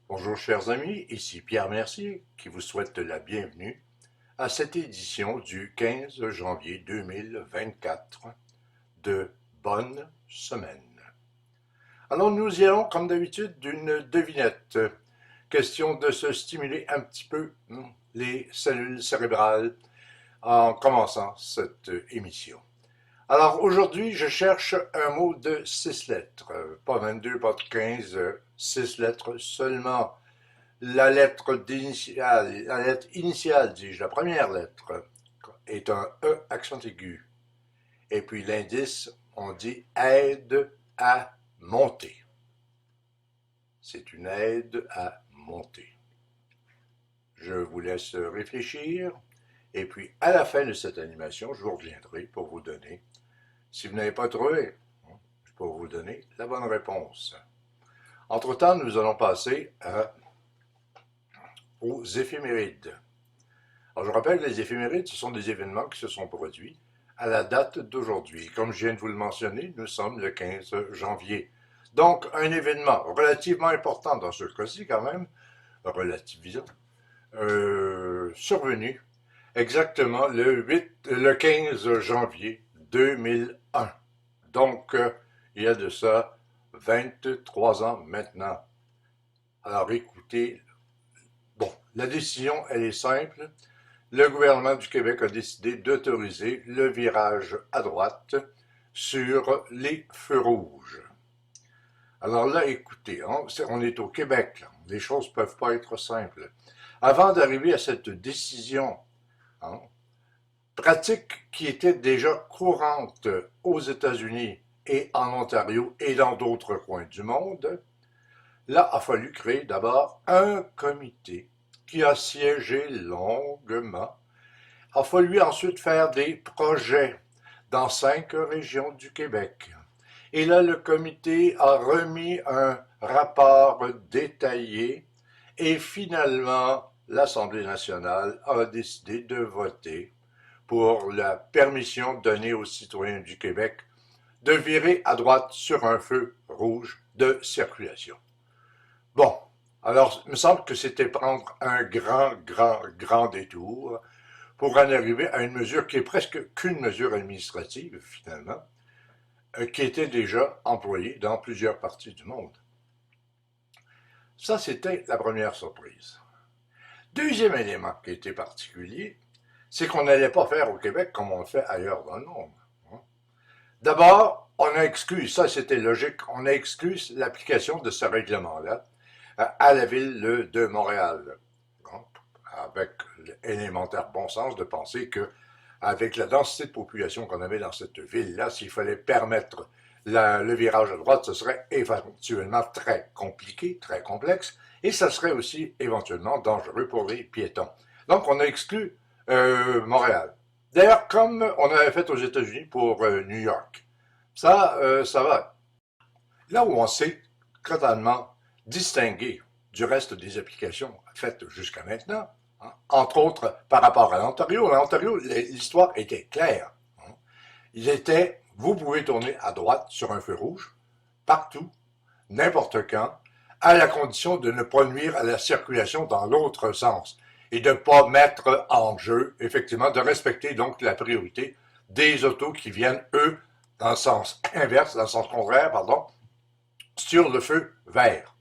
Bonjour chers amis, ici Pierre Mercier qui vous souhaite la bienvenue à cette édition du 15 janvier 2024 de Bonne Semaine. Alors nous y allons comme d'habitude d'une devinette, question de se stimuler un petit peu les cellules cérébrales en commençant cette émission. Alors aujourd'hui, je cherche un mot de 6 lettres, pas 22, pas 15, 6 lettres seulement. La lettre initiale, dis-je, la première lettre, est un E accent aigu. Et puis l'indice, on dit aide à monter. C'est une aide à monter. Je vous laisse réfléchir. Et puis, à la fin de cette animation, je vous reviendrai pour vous donner, si vous n'avez pas trouvé, pour vous donner la bonne réponse. Entre-temps, nous allons passer aux éphémérides. Alors, je rappelle que les éphémérides, ce sont des événements qui se sont produits à la date d'aujourd'hui. Comme je viens de vous le mentionner, nous sommes le 15 janvier. Donc, un événement relativement important dans ce cas-ci, quand même, relativisant, survenu exactement le 15 janvier 2001. Donc, il y a de ça 23 ans maintenant. Alors, écoutez, bon, la décision, elle est simple. Le gouvernement du Québec a décidé d'autoriser le virage à droite sur les feux rouges. Alors là, écoutez, on est au Québec, les choses ne peuvent pas être simples. Avant d'arriver à cette décision, pratique qui était déjà courante aux États-Unis et en Ontario et dans d'autres coins du monde, là, a fallu créer d'abord un comité qui a siégé longuement. A fallu ensuite faire des projets dans 5 régions du Québec. Et là, le comité a remis un rapport détaillé et finalement, l'Assemblée nationale a décidé de voter pour la permission donnée aux citoyens du Québec de virer à droite sur un feu rouge de circulation. Bon, alors, il me semble que c'était prendre un grand détour pour en arriver à une mesure qui est presque qu'une mesure administrative, finalement, qui était déjà employée dans plusieurs parties du monde. Ça, c'était la première surprise. Deuxième élément qui était particulier, c'est qu'on n'allait pas faire au Québec comme on le fait ailleurs dans le monde. D'abord, on a exclu, ça c'était logique, on a exclu l'application de ce règlement-là à la ville de Montréal, avec l'élémentaire bon sens de penser que avec la densité de population qu'on avait dans cette ville-là, s'il fallait permettre le virage à droite, ce serait éventuellement très compliqué, très complexe, et ça serait aussi éventuellement dangereux pour les piétons. Donc, on a exclu Montréal. D'ailleurs, comme on avait fait aux États-Unis pour New York. Ça va. Là où on s'est totalement distingué du reste des applications faites jusqu'à maintenant, entre autres par rapport à l'Ontario. L'Ontario, l'histoire était claire. Il était, vous pouvez tourner à droite sur un feu rouge, partout, n'importe quand, à la condition de ne pas nuire à la circulation dans l'autre sens et de ne pas mettre en jeu, effectivement, de respecter donc la priorité des autos qui viennent, eux, dans le sens inverse, dans le sens contraire, pardon, sur le feu vert.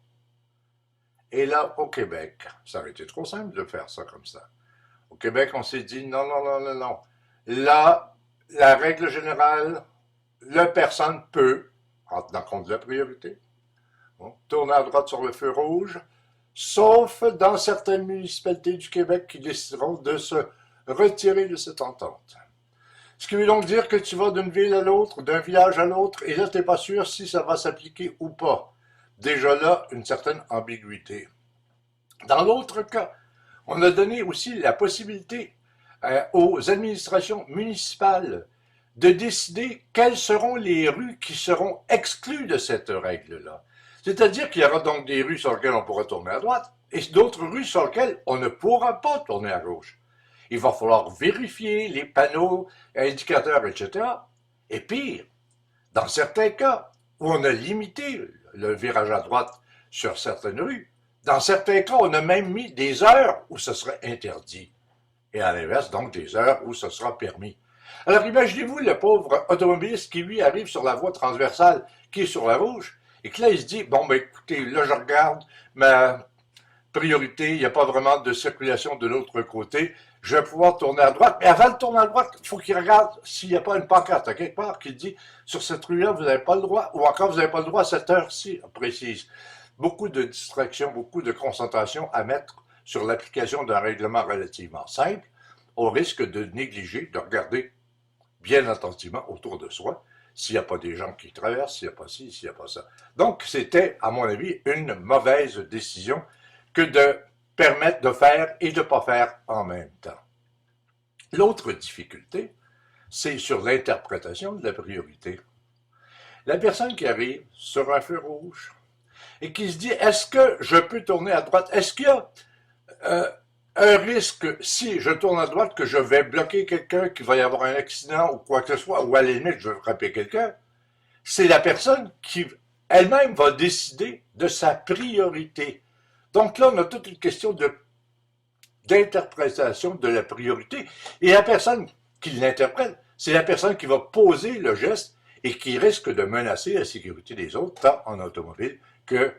Et là, au Québec, ça aurait été trop simple de faire ça comme ça. Au Québec, on s'est dit non. Là, la règle générale, la personne peut, en tenant compte de la priorité, tourner à droite sur le feu rouge, sauf dans certaines municipalités du Québec qui décideront de se retirer de cette entente. Ce qui veut donc dire que tu vas d'une ville à l'autre, d'un village à l'autre, et là, tu n'es pas sûr si ça va s'appliquer ou pas. Déjà là, une certaine ambiguïté. Dans l'autre cas, on a donné aussi la possibilité aux administrations municipales de décider quelles seront les rues qui seront exclues de cette règle-là. C'est-à-dire qu'il y aura donc des rues sur lesquelles on pourra tourner à droite et d'autres rues sur lesquelles on ne pourra pas tourner à gauche. Il va falloir vérifier les panneaux, indicateurs, etc. Et pire, dans certains cas où on a limité le virage à droite sur certaines rues, Dans certains cas, on a même mis des heures où ce serait interdit. Et à l'inverse, donc, des heures où ce sera permis. Alors imaginez-vous le pauvre automobiliste qui, lui, arrive sur la voie transversale, qui est sur la rouge, et que là, il se dit, bon, ben écoutez, là, je regarde ma priorité, il n'y a pas vraiment de circulation de l'autre côté, je vais pouvoir tourner à droite, mais avant de tourner à droite, il faut qu'il regarde s'il n'y a pas une pancarte à quelque part qui dit, sur cette rue-là, vous n'avez pas le droit, ou encore, vous n'avez pas le droit à cette heure-ci précise. Beaucoup de distractions, beaucoup de concentration à mettre sur l'application d'un règlement relativement simple, au risque de négliger, de regarder bien attentivement autour de soi, s'il n'y a pas des gens qui traversent, s'il n'y a pas ci, s'il n'y a pas ça. Donc, c'était, à mon avis, une mauvaise décision que de permettre de faire et de ne pas faire en même temps. L'autre difficulté, c'est sur l'interprétation de la priorité. La personne qui arrive sur un feu rouge et qui se dit, est-ce que je peux tourner à droite? Est-ce qu'il y a un risque, si je tourne à droite, que je vais bloquer quelqu'un, qu'il va y avoir un accident ou quoi que ce soit, ou à la limite, je vais frapper quelqu'un? C'est la personne qui elle-même va décider de sa priorité. Donc là, on a toute une question d'interprétation de la priorité. Et la personne qui l'interprète, c'est la personne qui va poser le geste et qui risque de menacer la sécurité des autres, tant en automobile que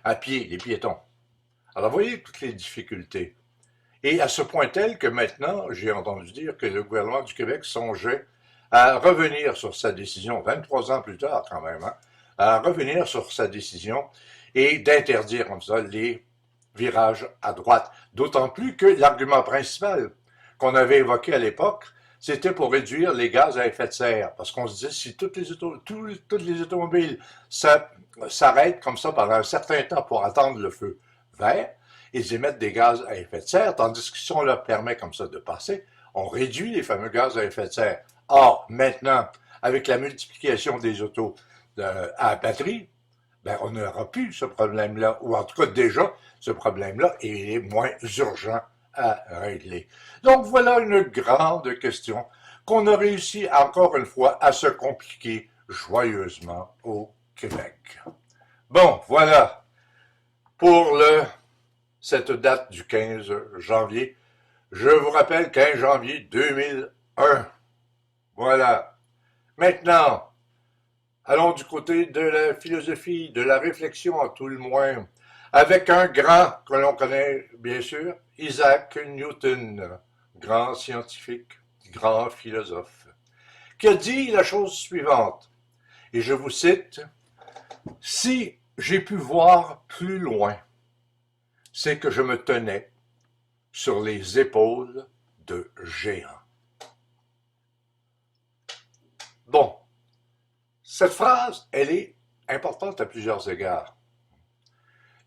à pied, les piétons. Alors, vous voyez toutes les difficultés. Et à ce point tel que maintenant, j'ai entendu dire que le gouvernement du Québec songeait à revenir sur sa décision, 23 ans plus tard quand même, hein, à revenir sur sa décision et d'interdire comme ça les virages à droite. D'autant plus que l'argument principal qu'on avait évoqué à l'époque, c'était pour réduire les gaz à effet de serre. Parce qu'on se disait, si toutes les automobiles s'arrêtent comme ça pendant un certain temps pour attendre le feu vert, ils émettent des gaz à effet de serre, tandis que si on leur permet comme ça de passer, on réduit les fameux gaz à effet de serre. Or, maintenant, avec la multiplication des autos à batterie, ben, on n'aura plus ce problème-là, ou en tout cas déjà, ce problème-là est moins urgent à régler. Donc voilà une grande question qu'on a réussi encore une fois à se compliquer joyeusement au Québec. Bon, voilà pour cette date du 15 janvier. Je vous rappelle 15 janvier 2001. Voilà. Maintenant, allons du côté de la philosophie, de la réflexion à tout le moins, avec un grand que l'on connaît bien sûr, Isaac Newton, grand scientifique, grand philosophe, qui a dit la chose suivante, et je vous cite, « Si j'ai pu voir plus loin, c'est que je me tenais sur les épaules de géants. » Bon, cette phrase, elle est importante à plusieurs égards.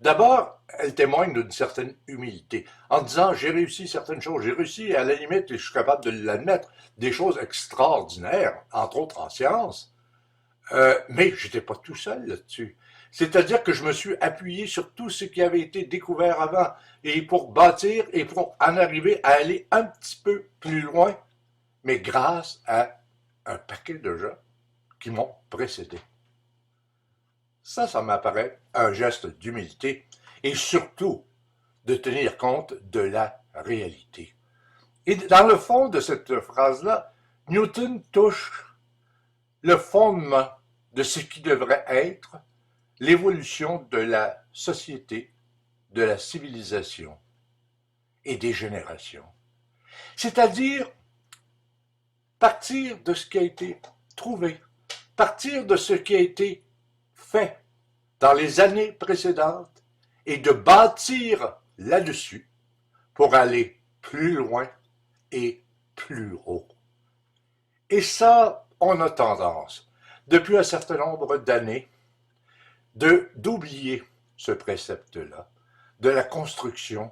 D'abord, elle témoigne d'une certaine humilité, en disant j'ai réussi certaines choses, j'ai réussi à la limite, et je suis capable de l'admettre, des choses extraordinaires, entre autres en sciences, mais je n'étais pas tout seul là-dessus. C'est-à-dire que je me suis appuyé sur tout ce qui avait été découvert avant, et pour bâtir et pour en arriver à aller un petit peu plus loin, mais grâce à un paquet de gens qui m'ont précédé. Ça m'apparaît un geste d'humilité et surtout de tenir compte de la réalité. Et dans le fond de cette phrase-là, Newton touche le fondement de ce qui devrait être l'évolution de la société, de la civilisation et des générations. C'est-à-dire partir de ce qui a été trouvé, partir de ce qui a été fait dans les années précédentes et de bâtir là-dessus pour aller plus loin et plus haut. Et ça, on a tendance, depuis un certain nombre d'années, d'oublier ce précepte-là, de la construction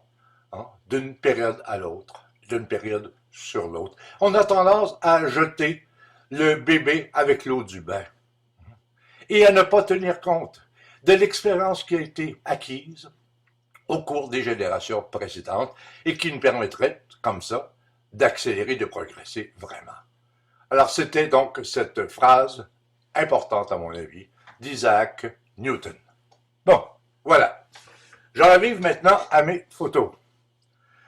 hein, d'une période à l'autre, d'une période sur l'autre. On a tendance à jeter le bébé avec l'eau du bain et à ne pas tenir compte de l'expérience qui a été acquise au cours des générations précédentes et qui nous permettrait, comme ça, d'accélérer, de progresser vraiment. Alors, c'était donc cette phrase importante, à mon avis, d'Isaac Newton. Bon, voilà. J'arrive maintenant à mes photos.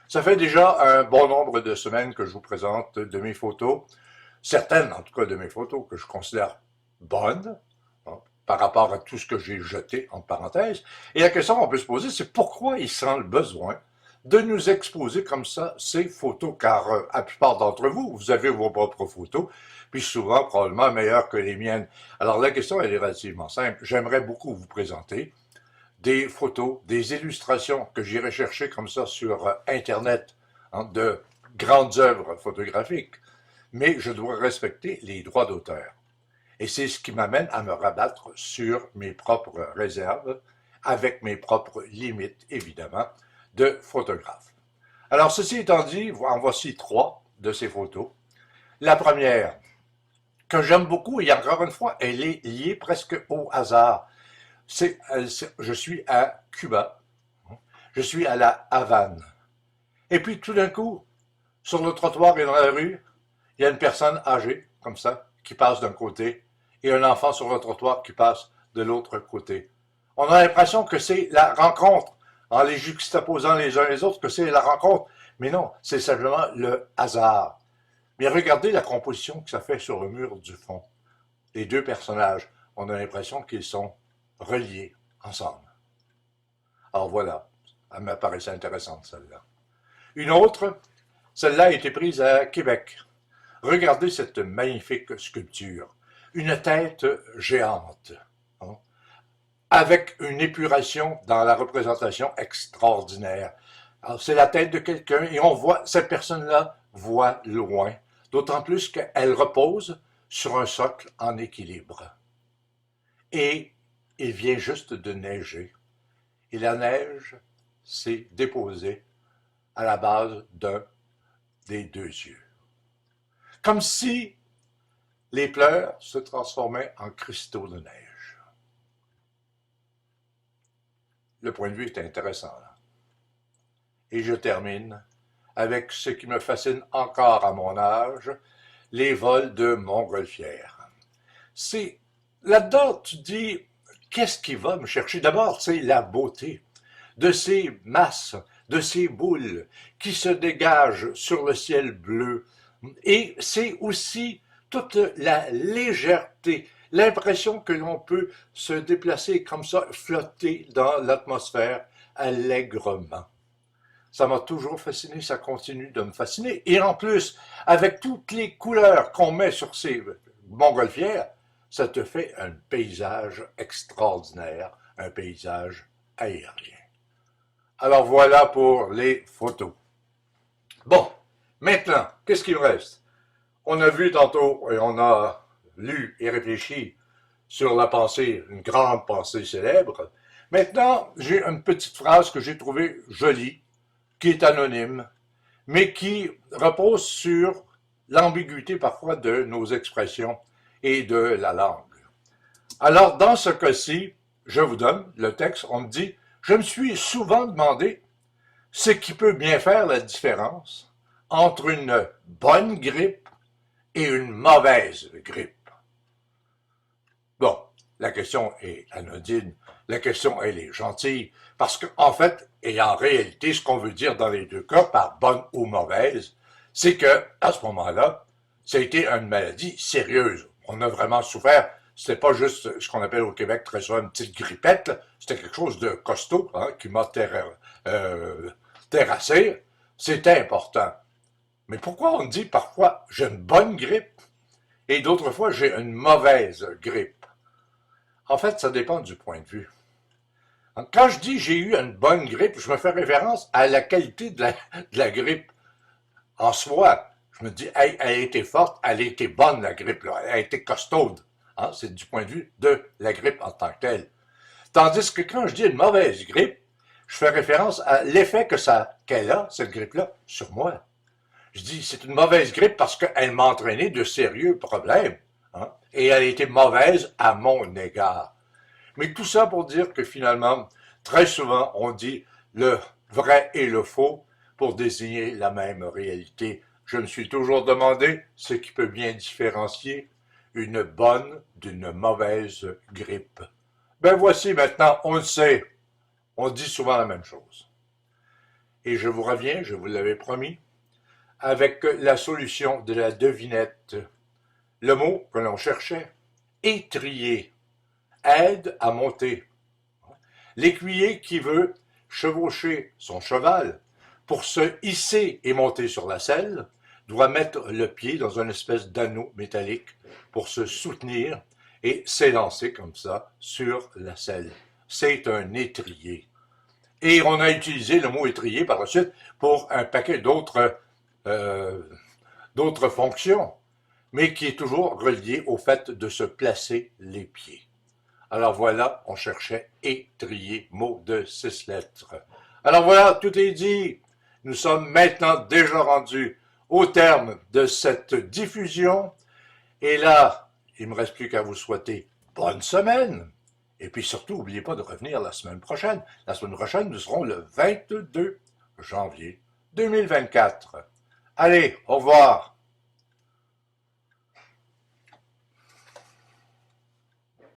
Ça fait déjà un bon nombre de semaines que je vous présente de mes photos, certaines en tout cas de mes photos que je considère bonnes, hein, par rapport à tout ce que j'ai jeté en parenthèse. Et la question qu'on peut se poser, c'est pourquoi il sent le besoin de nous exposer comme ça ces photos, car la plupart d'entre vous, vous avez vos propres photos, puis souvent probablement meilleures que les miennes. Alors la question, elle est relativement simple. J'aimerais beaucoup vous présenter des photos, des illustrations que j'irai chercher comme ça sur Internet, hein, de grandes œuvres photographiques, mais je dois respecter les droits d'auteur. Et c'est ce qui m'amène à me rabattre sur mes propres réserves, avec mes propres limites, évidemment, de photographe. Alors, ceci étant dit, en voici 3 de ces photos. La première, que j'aime beaucoup, et encore une fois, elle est liée presque au hasard. Je suis à Cuba, je suis à la Havane. Et puis tout d'un coup, sur le trottoir et dans la rue, il y a une personne âgée, comme ça, qui passe d'un côté, et un enfant sur le trottoir qui passe de l'autre côté. On a l'impression que c'est la rencontre, en les juxtaposant les uns les autres, que c'est la rencontre. Mais non, c'est simplement le hasard. Mais regardez la composition que ça fait sur le mur du fond. Les deux personnages, on a l'impression qu'ils sont reliés ensemble. Alors voilà, elle m'apparaissait intéressante celle-là. Une autre, celle-là a été prise à Québec. Regardez cette magnifique sculpture. Une tête géante, hein, avec une épuration dans la représentation extraordinaire. Alors c'est la tête de quelqu'un et on voit, cette personne-là voit loin, d'autant plus qu'elle repose sur un socle en équilibre. Et il vient juste de neiger. Et la neige s'est déposée à la base d'un des deux yeux. Comme si les pleurs se transformaient en cristaux de neige. Le point de vue est intéressant, là. Et je termine avec ce qui me fascine encore à mon âge, les vols de montgolfières. C'est là-dedans, tu dis, qu'est-ce qui va me chercher? D'abord, c'est la beauté de ces masses, de ces boules qui se dégagent sur le ciel bleu. Et c'est aussi toute la légèreté, l'impression que l'on peut se déplacer comme ça, flotter dans l'atmosphère allègrement. Ça m'a toujours fasciné, ça continue de me fasciner. Et en plus, avec toutes les couleurs qu'on met sur ces montgolfières, ça te fait un paysage extraordinaire, un paysage aérien. Alors voilà pour les photos. Bon, maintenant, qu'est-ce qu'il me reste? On a vu tantôt et on a lu et réfléchi sur la pensée, une grande pensée célèbre. Maintenant, j'ai une petite phrase que j'ai trouvée jolie, qui est anonyme, mais qui repose sur l'ambiguïté parfois de nos expressions et de la langue. Alors, dans ce cas-ci, je vous donne le texte, on me dit « Je me suis souvent demandé ce qui peut bien faire la différence entre une bonne grippe et une mauvaise grippe. » Bon, la question est anodine, la question elle est gentille, parce qu'en fait, et en réalité, ce qu'on veut dire dans les deux cas, par bonne ou mauvaise, c'est que à ce moment-là, ça a été une maladie sérieuse. On a vraiment souffert. C'était pas juste ce qu'on appelle au Québec très souvent une petite grippette, c'était quelque chose de costaud, hein, qui m'a terrassé. C'était important. Mais pourquoi on dit parfois j'ai une bonne grippe et d'autres fois j'ai une mauvaise grippe? En fait, ça dépend du point de vue. Quand je dis j'ai eu une bonne grippe, je me fais référence à la qualité de la grippe en soi. Je me dis, hey, elle a été forte, elle a été bonne la grippe, là. Elle a été costaude. Hein? C'est du point de vue de la grippe en tant que telle. Tandis que quand je dis une mauvaise grippe, je fais référence à l'effet qu'elle a, cette grippe-là, sur moi. Je dis, c'est une mauvaise grippe parce qu'elle m'a entraîné de sérieux problèmes. Hein? Et elle a été mauvaise à mon égard. Mais tout ça pour dire que finalement, très souvent, on dit le vrai et le faux pour désigner la même réalité. Je me suis toujours demandé ce qui peut bien différencier une bonne d'une mauvaise grippe. Ben voici maintenant, on le sait. on dit souvent la même chose. Et je vous reviens, je vous l'avais promis, avec la solution de la devinette. Le mot que l'on cherchait, étrier, aide à monter. L'écuyer qui veut chevaucher son cheval pour se hisser et monter sur la selle doit mettre le pied dans une espèce d'anneau métallique pour se soutenir et s'élancer comme ça sur la selle. C'est un étrier. Et on a utilisé le mot étrier par la suite pour un paquet d'autres fonctions, mais qui est toujours relié au fait de se placer les pieds. Alors voilà, on cherchait étrier, mot de 6 lettres. Alors voilà, tout est dit. Nous sommes maintenant déjà rendus au terme de cette diffusion. Et là, il ne me reste plus qu'à vous souhaiter bonne semaine. Et puis surtout, n'oubliez pas de revenir la semaine prochaine. La semaine prochaine, nous serons le 22 janvier 2024. Allez, au revoir.